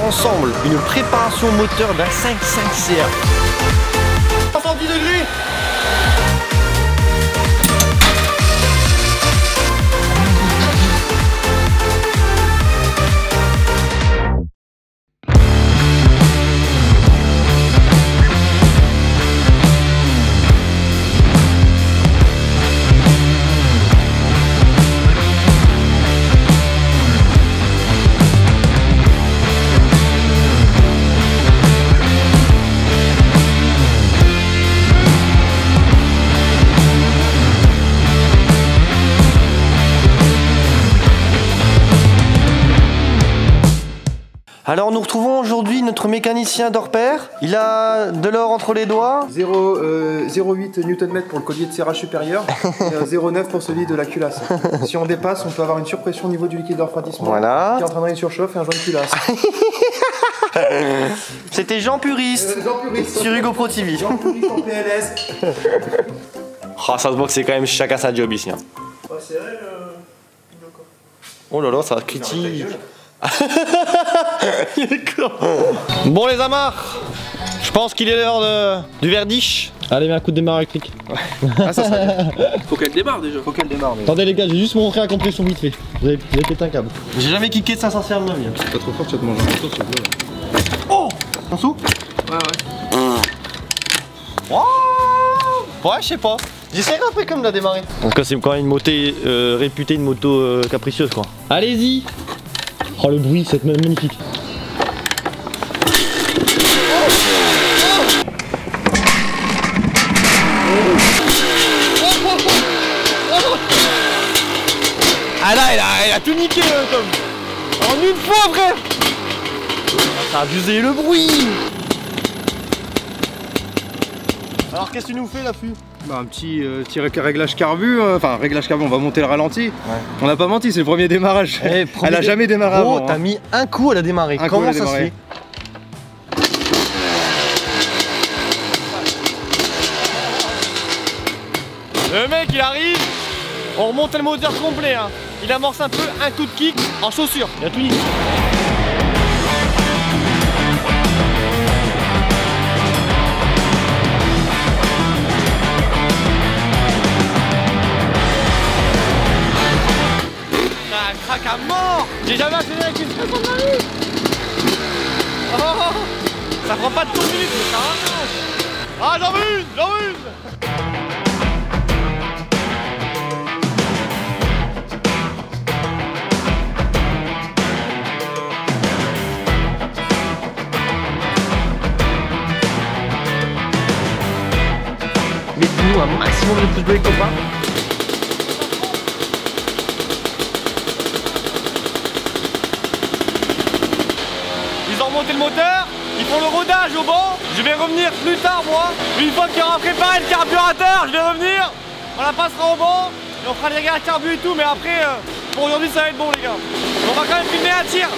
ensemble une préparation moteur d'un 5.5 CR. 110 degrés. Alors nous retrouvons aujourd'hui notre mécanicien d'Orpaire. Il a de l'or entre les doigts. 0,8 Nm pour le collier de serrage supérieur et 0,9 pour celui de la culasse. Si on dépasse, on peut avoir une surpression au niveau du liquide de refroidissement voilà. qui entraînerait une surchauffe et un joint de culasse. C'était Jean Puriste, sur Hugo Pro TV. Jean Puriste en PLS. Oh, ça se voit que c'est quand même chacun sa job ici. Hein. Ouais, c'est vrai, oh là là, ça critique. Bon les amarres, je pense qu'il est l'heure du verdict. Allez, mets un coup de démarrage électrique. Ah, ça serait bien. Faut qu'elle démarre déjà. Faut qu'elle démarre. Mais... Attendez les gars, j'ai juste montré la compression vite fait. Vous avez pété un câble. J'ai jamais kické de 500 CR de ma vie. T'es pas trop fort, tu vas te manger un morceau, s'il te plaît. Oh, on soupe. Ouais. Ouais, je sais pas. J'essaierai après comme de la démarrer. En tout cas, c'est quand même une moto réputée une moto capricieuse quoi. Allez-y. Oh le bruit, c'est magnifique. Ah là, elle a tout niqué Tom. En une fois frère. Ça a abusé le bruit. Alors qu'est-ce que tu nous fais là-dessus? Bah, un petit réglage carbu, enfin réglage carbu, on va monter le ralenti. Ouais. On n'a pas menti, c'est le premier démarrage. Elle a jamais démarré avant. T'as mis un coup, elle a démarré. Comment ça se fait? Le mec il arrive, on remonte le moteur complet. Hein. Il amorce un peu, un coup de kick en chaussure. Il a tout niqué. Craque à mort. J'ai jamais accéléré avec une seconde de ma vie. Oh, ça prend pas de tour minute, mais ça arrache. Ah, j'en veux une. Mettez-nous un maximum de pouces bleus les copains. Monter le moteur, ils font le rodage au banc. Je vais revenir plus tard moi. Une fois qu'il y aura préparé le carburateur, je vais revenir. On la passera au banc et on fera les réglages carbu et tout. Mais après, pour aujourd'hui ça va être bon les gars. On va quand même filmer un tir.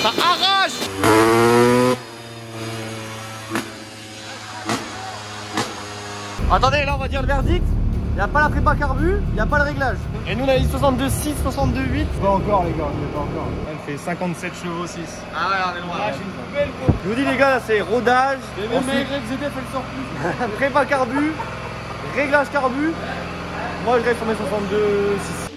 Ça arrache. Attendez, là on va dire le verdict. Il n'y a pas la prépa carbu, il n'y a pas le réglage. Et nous on a dit 62,6, 62,8. Pas encore les gars, pas encore. Elle fait 57 chevaux 6. Ah ouais, on est loin. Je vous dis les gars, là c'est rodage. Et même ma YZF elle sort plus. Prépa carbu, réglage carbu. Moi je reste sur mes 62,6.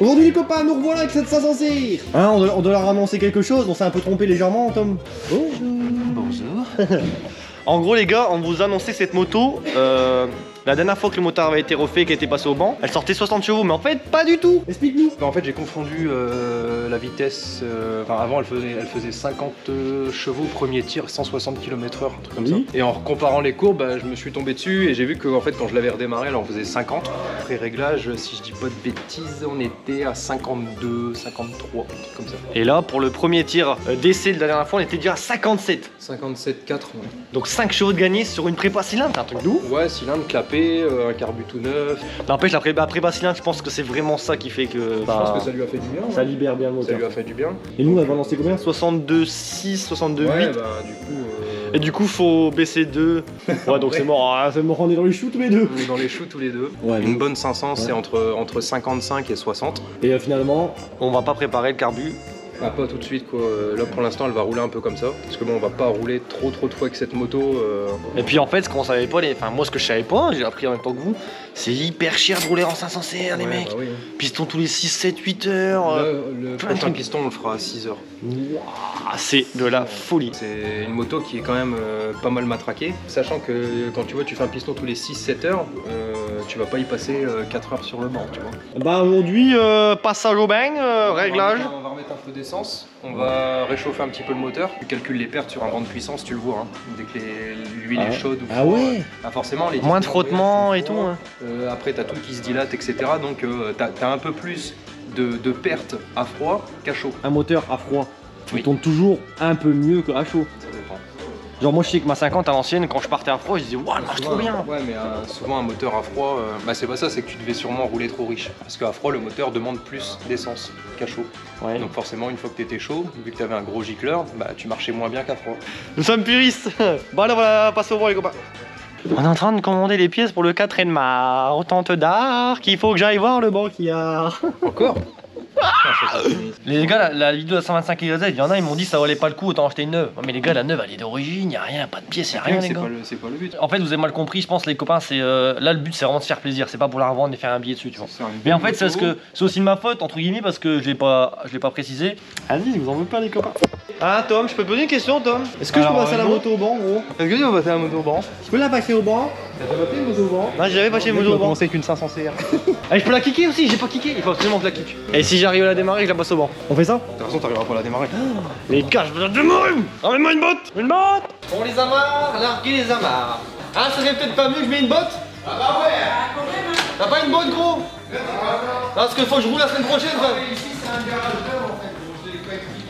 Aujourd'hui les copains, nous revoilà avec cette 500 CR. Hein, on doit leur annoncer quelque chose, on s'est un peu trompé légèrement Tom. Bonjour. En gros les gars, on vous annonçait cette moto. La dernière fois que le moteur avait été refait, qui était passé au banc, elle sortait 60 chevaux, mais en fait pas du tout. Explique-nous. En fait j'ai confondu la vitesse, enfin avant elle faisait 50 chevaux premier tir, 160 km/h, un truc comme ça. Et en comparant les courbes, bah, je me suis tombé dessus et j'ai vu que en fait quand je l'avais redémarré elle en faisait 50. Après réglage, si je dis pas de bêtises, on était à 52, 53, un truc comme ça. Et là pour le premier tir d'essai de la dernière fois, on était déjà à 57. 57,4. Ouais. Donc 5 chevaux de gagné sur une prépa cylindre, c'est un truc de ouf. Ouais, cylindre clapé. échappée, un carbu tout neuf. N'empêche, après Bastien, je pense que c'est vraiment ça qui fait que. Je pense que ça lui a fait du bien. Ça libère bien le moteur. Ça lui a fait du bien. Et nous, on va lancer combien? 62,6, 62,8. Ouais, bah du coup. Et du coup, faut baisser 2. Ouais, donc c'est mort. Ah, c'est mort, on est dans les choux tous les deux. On est dans les choux tous les deux. Ouais, Une donc- bonne 500, c'est entre 55 et 60. Et finalement, On va pas préparer le carbu. Ah, pas tout de suite quoi. Là pour l'instant elle va rouler un peu comme ça. Parce que bon on va pas rouler trop de fois avec cette moto. Et puis en fait, ce qu'on savait pas, enfin moi ce que je savais pas, j'ai appris en même temps que vous, c'est hyper cher de rouler en 500 CR les Ouais, mecs. bah oui. Piston tous les 6, 7, 8 heures. Là, le plein de prochain trucs. piston on le fera à 6 heures. Ah, c'est de la folie. C'est une moto qui est quand même pas mal matraquée. Sachant que quand tu vois tu fais un piston tous les 6-7 heures, tu vas pas y passer 4 heures sur le banc tu vois. bah aujourd'hui, Passage au bain, réglage. On va remettre un peu d'essence, on va réchauffer un petit peu le moteur. Tu calcules les pertes sur un banc de puissance, tu le vois. Hein. Dès que l'huile est chaude ou ah ouais. bah forcément les Moins de disques frottement sont et tout. froids. Hein. Après t'as tout qui se dilate etc. Donc t'as un peu plus de pertes à froid qu'à chaud. Un moteur à froid, il Oui. tourne toujours un peu mieux qu'à chaud. Ça dépend. Genre moi Je sais que ma 50 à l'ancienne, quand je partais à froid, je disais waouh, elle marche trop bien. Ouais, mais souvent un moteur à froid, bah c'est pas ça, c'est que tu devais sûrement rouler trop riche. Parce qu'à froid, le moteur demande plus d'essence qu'à chaud. Ouais. Donc forcément, une fois que t'étais chaud, vu que t'avais un gros gicleur, bah tu marchais moins bien qu'à froid. Nous sommes puristes. Bon allez, on va passer au banc les copains. On est en train de commander les pièces pour le 4 Enmar. Tente d'Arc, il faut que j'aille voir le banquillard. Encore Les gars, la vidéo à 125 kz, il y en a, ils m'ont dit ça valait pas le coup, autant acheter une neuve. Mais les gars, la neuve elle est d'origine, y a rien, pas de pièces, y a rien les gars. C'est pas le but. En fait, vous avez mal compris, je pense, les copains, c'est là le but c'est vraiment de se faire plaisir, c'est pas pour la revendre et faire un billet dessus, tu vois. Mais en fait, c'est aussi de ma faute, entre guillemets, parce que je l'ai pas précisé. Vas-y, je vous en veux pas, les copains. Ah, Tom, je peux te poser une question, Tom? Est-ce que je peux Alors, passer la non. moto au banc, gros? Est-ce que tu vas passer la moto au banc? Je peux la passer au banc? T'as déjà passé une moto au banc? Non, j'avais pas chez Mec, moto on au va banc. commencer avec une 500 CR. Ah, je peux la kicker aussi, j'ai pas kické, il faut absolument que je la kick. Et si j'arrive à la démarrer, je la passe au banc. On fait ça? De toute façon, t'arriveras pas à la démarrer. Les gars, je besoin de démarrer. Ramène-moi une botte. Une botte. On les amarre, larguez les amarres. Ah, ça serait peut-être pas mieux que je mets une botte? Ah bah ouais. T'as pas une botte, gros? Parce qu'il faut que je roule la semaine prochaine, frère.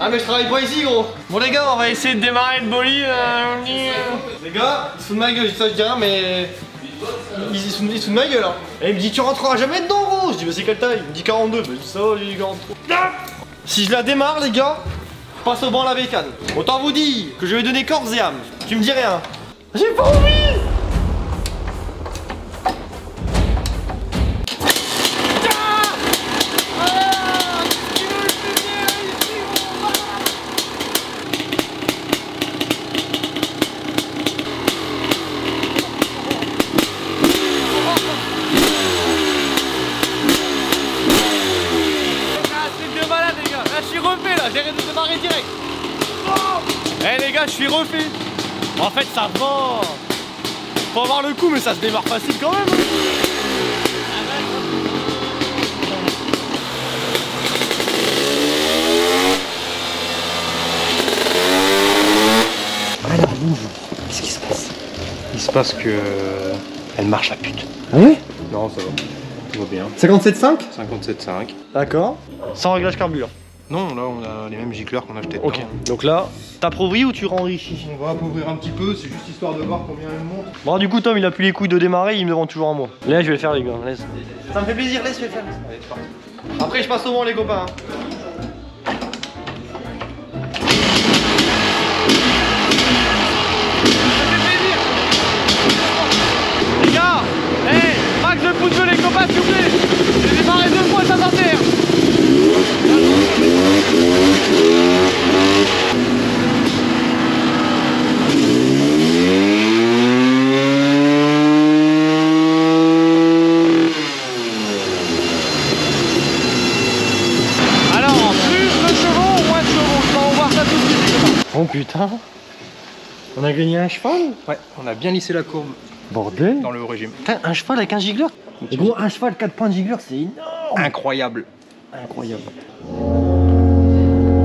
Ah mais je travaille pas ici, gros. Bon les gars, on va essayer de démarrer le bolide. Les gars, ils se foutent de ma gueule, ça je dis rien, mais ils se foutent de ma gueule. Hein. Et il me dit tu rentreras jamais dedans, gros. Je dis mais c'est quelle taille? Il me dit 42. Je dis ça, les 43. Ah, si je la démarre, les gars, je passe au banc la bécane. Autant vous dire que je vais donner corps et âme. Tu me dis rien. J'ai pas envie. J'arrête de démarrer direct. Eh les gars, je suis refait. En fait, ça va. Faut avoir le coup, mais ça se démarre facile quand même. Alors bonjour, qu'est-ce qui se passe? Il se passe que. Elle marche la pute. Ah ouais? Non, ça va. Tout va bien. 57,5? 57,5. D'accord. Sans réglage carburant. Non, là on a les mêmes gicleurs qu'on a acheté. Ok. Donc là, t'appauvris ou tu renrichis? On va appauvrir un petit peu, c'est juste histoire de voir combien elle monte. Bon, du coup, Tom, il a plus les couilles de démarrer, il me demande toujours un mot. Là, je vais le faire, les gars. Laisse. Ça me fait plaisir, laisse, je vais le faire. Allez, c'est parti. Après, je passe au banc, les copains. Les gars, hey, max de pouces bleus les copains s'il vous plaît. J'ai démarré 2 fois ça terre. Alors, plus de chevaux ou moins de chevaux? On va voir ça tout de suite les copains. Oh putain, on a gagné un cheval? Ouais, on a bien lissé la courbe Bordel. dans le régime. Putain, un cheval avec un gigler? Et gros, un cheval 4 points de gigler, c'est énorme. Incroyable. Incroyable.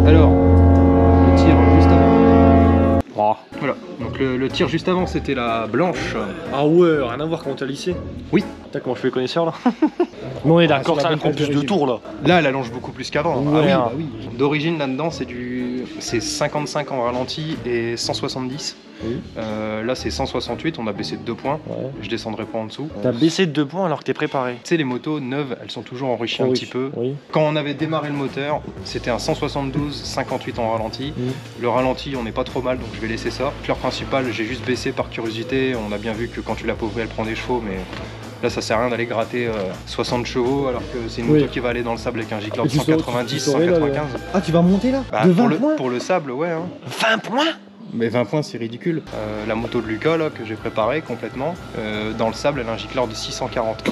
Alors, le tir juste avant. Oh. Voilà, donc le tir juste avant c'était la blanche. Ah ouais, rien à voir comment t'as lissé. Oui. Putain, comment je fais le connaisseur là? Mais on est sur d'accord, la ça bonne prend page plus de de régime. tours là. Là, elle allonge beaucoup plus qu'avant. Ouais, Ah hein. oui, d'origine là-dedans, c'est 55 en ralenti et 170. Oui. Là, c'est 168. On a baissé de 2 points. Ouais. Je descendrai pas en dessous. T'as baissé de 2 points alors que t'es préparé. Tu sais, les motos neuves, elles sont toujours enrichies un petit peu. Oui. Quand on avait démarré le moteur, c'était un 172, 58 en ralenti. Le ralenti, on n'est pas trop mal, donc je vais laisser ça. Fleur principale, j'ai juste baissé par curiosité. On a bien vu que quand tu l'appauvris, elle prend des chevaux, mais là, ça sert à rien d'aller gratter 60 chevaux alors que c'est une moto qui va aller dans le sable avec un gicleur de 190, 195. Ah, tu vas monter là Bah, de 20 points pour le sable, ouais. Hein. 20 points? Mais 20 points, c'est ridicule. La moto de Lucas, là, que j'ai préparée complètement, dans le sable, elle a un gicleur de 640.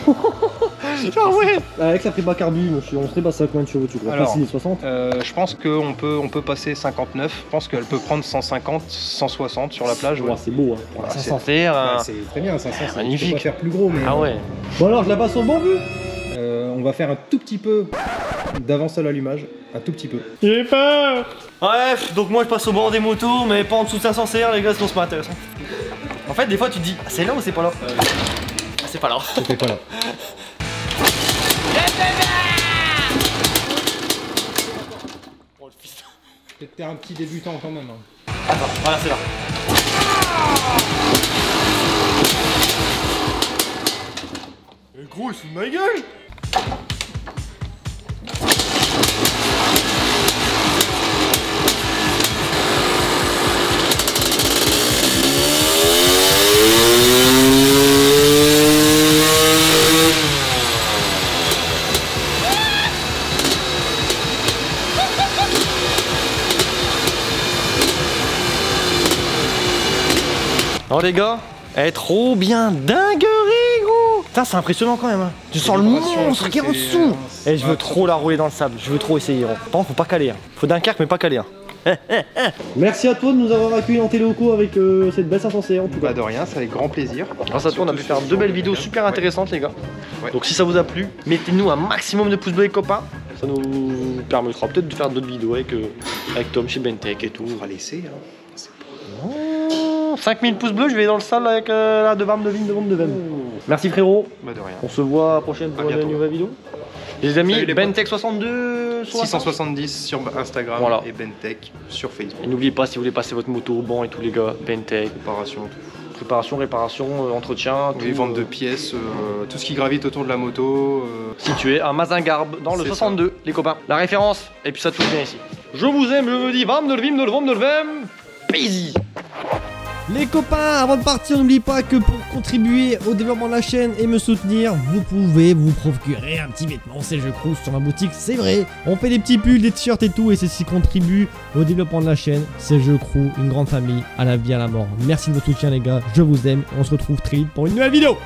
Ah ouais. Avec la prépa carbu, monsieur, on serait passé à combien de chevaux tu crois? Alors, Facile, 60. Je pense qu'on peut passer 59. Je pense qu'elle peut prendre 150, 160 sur la plage. Ouais. Ouais, c'est beau, hein. Voilà, Ça c'est- s'en fait. C'est très bien, 500, c'est magnifique. Tu peux pas faire plus gros, mais... Ah ouais. Bon alors, je la passe au bon but. On va faire un tout petit peu d'avance à l'allumage. Un tout petit peu. J'ai peur. Bref, donc moi je passe au bord des motos, mais pas en dessous de 500 CR, les gars, sinon c'est pas intéressant. En fait, des fois tu te dis, ah, c'est là ou c'est pas là? Ah, c'est pas là. C'était pas là. Oh le fils. T'es un petit débutant quand même. Hein. Attends, voilà, c'est là. Mais gros, il se fout de ma gueule. Alors les gars, elle est trop bien dinguerie gros. Putain c'est impressionnant quand même hein. Tu sens le monstre qui est en dessous. Et je veux trop la rouler dans le sable, je veux trop essayer. Par contre faut pas caler hein. Faut Dunkerque mais pas caler hein. Merci à toi de nous avoir accueillis dans tes locaux avec cette belle 500 CR en tout cas. Bah de rien, c'est avec grand plaisir. Grâce à toi on a pu faire 2 belles vidéos super intéressantes les gars. Ouais. Donc si ça vous a plu, mettez-nous un maximum de pouces bleus les copains. Ça nous permettra peut-être de faire d'autres vidéos avec Tom chez Bentech et tout. On va laisser. Hein. 5000 pouces bleus, je vais dans le salle avec la de Vam de Vim de Vom de Vem. Merci frérot. Bah de rien. On se voit à la prochaine pour À une bientôt. nouvelle vidéo. Les amis, Salut les potes. Bentech 62 670 sur Instagram Voilà. et Bentech sur Facebook. Et n'oubliez pas si vous voulez passer votre moto au banc et tout les gars, Bentech, Préparation, tout. préparation, réparation, entretien, Oui, vente de pièces, tout ce qui gravite autour de la moto. situé à Mazingarbe dans le C'est 62 les copains. La référence, et puis ça tout bien ici. Je vous aime, je vous dis Vam de le Vim de le Vom de le Vem. Peasy. Les copains, avant de partir, n'oubliez pas que pour contribuer au développement de la chaîne et me soutenir, vous pouvez vous procurer un petit vêtement, c'est Je Crouse sur ma boutique, c'est vrai. On fait des petits pulls, des t-shirts et tout, et ceci contribue au développement de la chaîne. C'est Je Crouse, une grande famille, à la vie, à la mort. Merci de votre soutien les gars, je vous aime, et on se retrouve très vite pour une nouvelle vidéo.